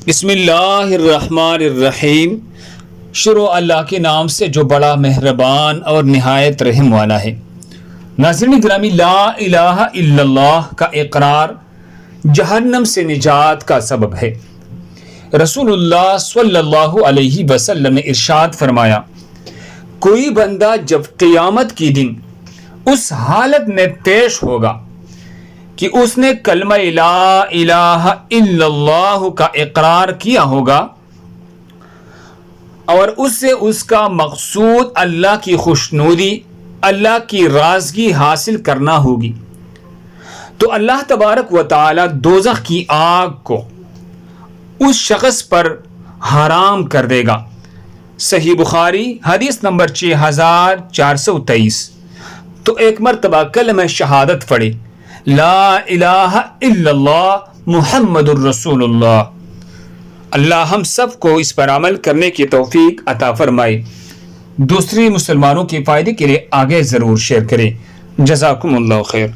بسم اللہ الرحمن الرحیم۔ شروع اللہ کے نام سے جو بڑا مہربان اور نہایت رحم والا ہے۔ ناظرین گرامی، لا الہ الا اللہ کا اقرار جہنم سے نجات کا سبب ہے۔ رسول اللہ صلی اللہ علیہ وسلم نے ارشاد فرمایا، کوئی بندہ جب قیامت کی دن اس حالت میں پیش ہوگا کہ اس نے کلمہ لا الہ الا اللہ کا اقرار کیا ہوگا اور اس سے اس کا مقصود اللہ کی خوشنودی، اللہ کی رضاگی حاصل کرنا ہوگی، تو اللہ تبارک و تعالی دوزخ کی آگ کو اس شخص پر حرام کر دے گا۔ صحیح بخاری حدیث نمبر 6423۔ تو ایک مرتبہ کلمہ شہادت پڑھے، لا الہ الا اللہ محمد الرسول اللہ۔ اللہ ہم سب کو اس پر عمل کرنے کی توفیق عطا فرمائے۔ دوسری مسلمانوں کے فائدے کے لیے آگے ضرور شیئر کریں۔ جزاکم اللہ خیر۔